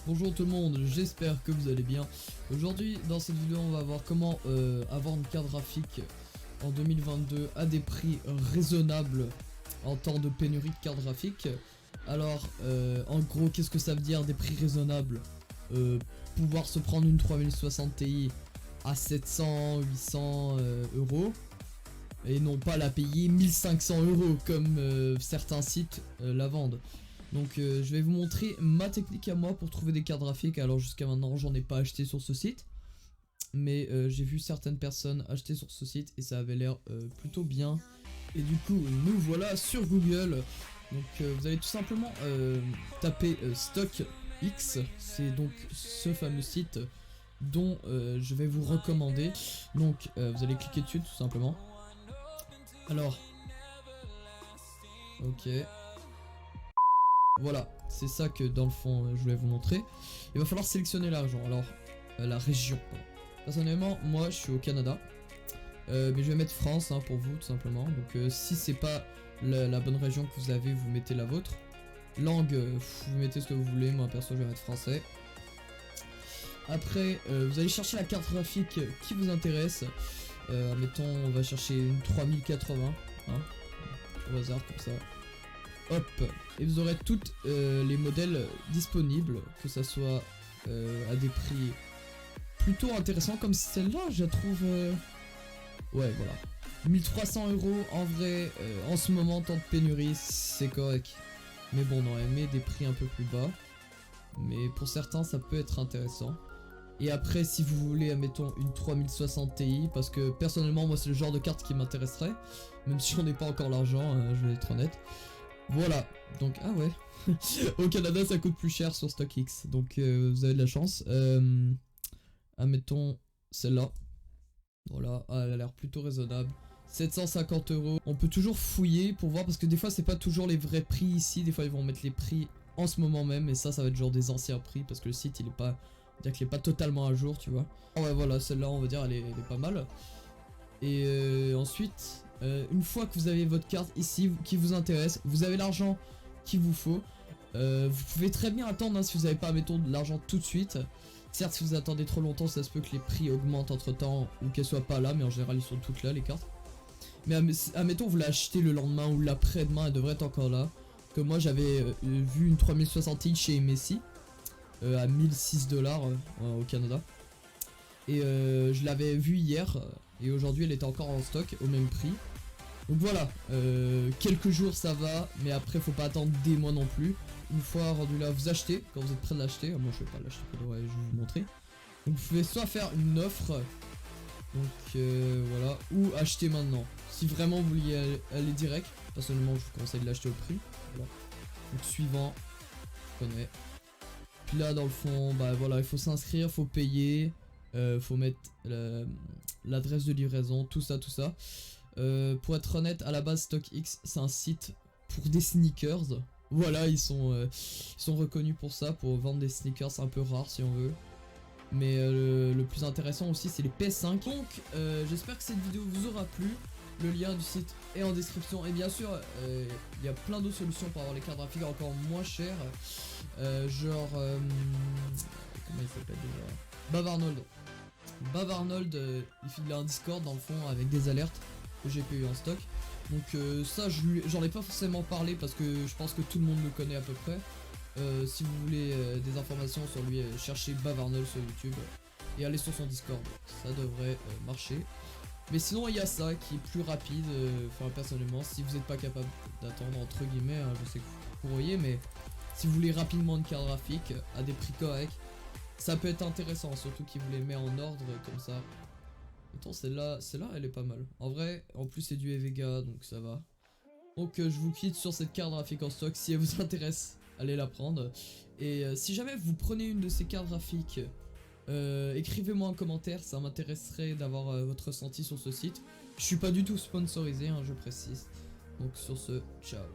Bonjour tout le monde, j'espère que vous allez bien. Aujourd'hui dans cette vidéo on va voir comment avoir une carte graphique en 2022 à des prix raisonnables en temps de pénurie de cartes graphiques. Alors en gros qu'est-ce que ça veut dire des prix raisonnables? Pouvoir se prendre une 3060 Ti à 700, 800 euros et non pas la payer 1500 euros comme certains sites la vendent. Donc je vais vous montrer ma technique à moi pour trouver des cartes graphiques. Alors jusqu'à maintenant j'en ai pas acheté sur ce site, mais j'ai vu certaines personnes acheter sur ce site et ça avait l'air plutôt bien. Et du coup nous voilà sur Google. Donc vous allez tout simplement taper StockX, c'est donc ce fameux site dont je vais vous recommander. Donc vous allez cliquer dessus tout simplement. Alors ok, voilà, c'est ça que dans le fond je voulais vous montrer. Il va falloir sélectionner la région. Alors la région, pardon. Personnellement moi je suis au Canada, mais je vais mettre France hein, pour vous tout simplement. Donc si c'est pas la bonne région que vous avez, vous mettez la vôtre. Langue, vous mettez ce que vous voulez. Moi perso je vais mettre français. Après vous allez chercher la carte graphique qui vous intéresse. Admettons on va chercher une 3080 hein, au hasard comme ça. Hop, et vous aurez toutes les modèles disponibles, que ça soit à des prix plutôt intéressants comme celle-là, je la trouve. Ouais, voilà. 1300 euros en vrai, en ce moment, temps de pénurie, c'est correct. Mais bon, on aurait aimé des prix un peu plus bas. Mais pour certains, ça peut être intéressant. Et après, si vous voulez, admettons, une 3060 Ti, parce que personnellement, moi, c'est le genre de carte qui m'intéresserait. Même si on n'est pas encore l'argent, je vais être honnête. Voilà, donc ah ouais, au Canada ça coûte plus cher sur StockX, donc vous avez de la chance. Admettons celle-là, voilà, elle a l'air plutôt raisonnable. 750 euros, on peut toujours fouiller pour voir parce que des fois c'est pas toujours les vrais prix ici, des fois ils vont mettre les prix en ce moment même et ça va être genre des anciens prix parce que le site il est pas, on va dire qu'il est pas totalement à jour tu vois. Ah ouais voilà, celle-là on va dire elle est pas mal. Et ensuite, une fois que vous avez votre carte ici qui vous intéresse, vous avez l'argent qu'il vous faut. Vous pouvez très bien attendre hein, si vous n'avez pas, mettons, de l'argent tout de suite. Certes, si vous attendez trop longtemps, ça se peut que les prix augmentent entre temps ou qu'elles soient pas là, mais en général, ils sont toutes là, les cartes. Mais admettons, vous l'achetez le lendemain ou l'après-demain, elle devrait être encore là. Comme moi, j'avais vu une 3060 Ti chez Messi à 1006 dollars au Canada. Et je l'avais vue hier et aujourd'hui elle était encore en stock au même prix. Donc voilà, quelques jours ça va, mais après faut pas attendre des mois non plus. Une fois rendu là, vous achetez quand vous êtes prêt de l'acheter. Moi je vais pas l'acheter, ouais, je vais vous montrer. Donc vous pouvez soit faire une offre, donc voilà, ou acheter maintenant. Si vraiment vous vouliez aller direct, personnellement je vous conseille de l'acheter au prix. Voilà. Donc suivant, je connais. Puis là dans le fond, bah voilà, il faut s'inscrire, faut payer. Faut mettre l'adresse de livraison, tout ça. Pour être honnête, à la base StockX c'est un site pour des sneakers. Voilà, ils sont reconnus pour ça, pour vendre des sneakers un peu rares si on veut. Mais le plus intéressant aussi c'est les PS5. Donc j'espère que cette vidéo vous aura plu. Le lien du site est en description. Et bien sûr, il y a plein d'autres solutions pour avoir les cartes graphiques encore moins chères. Genre... comment il s'appelle déjà? Bavarnold, il a un Discord dans le fond avec des alertes que j'ai payé en stock. Donc ça j'en ai pas forcément parlé parce que je pense que tout le monde le connaît à peu près. Si vous voulez des informations sur lui, cherchez Bavarnold sur YouTube et allez sur son Discord, ça devrait marcher. Mais sinon il y a ça qui est plus rapide, enfin personnellement si vous n'êtes pas capable d'attendre entre guillemets, hein, je sais que vous pourriez, mais si vous voulez rapidement une carte graphique à des prix corrects, ça peut être intéressant, surtout qu'ils vous les met en ordre comme ça. Attends, celle-là elle est pas mal. En vrai, en plus c'est du Vega, donc ça va. Donc je vous quitte sur cette carte graphique en stock. Si elle vous intéresse, allez la prendre. Et si jamais vous prenez une de ces cartes graphiques, écrivez-moi en commentaire, ça m'intéresserait d'avoir votre ressenti sur ce site. Je suis pas du tout sponsorisé, hein, je précise. Donc sur ce, ciao.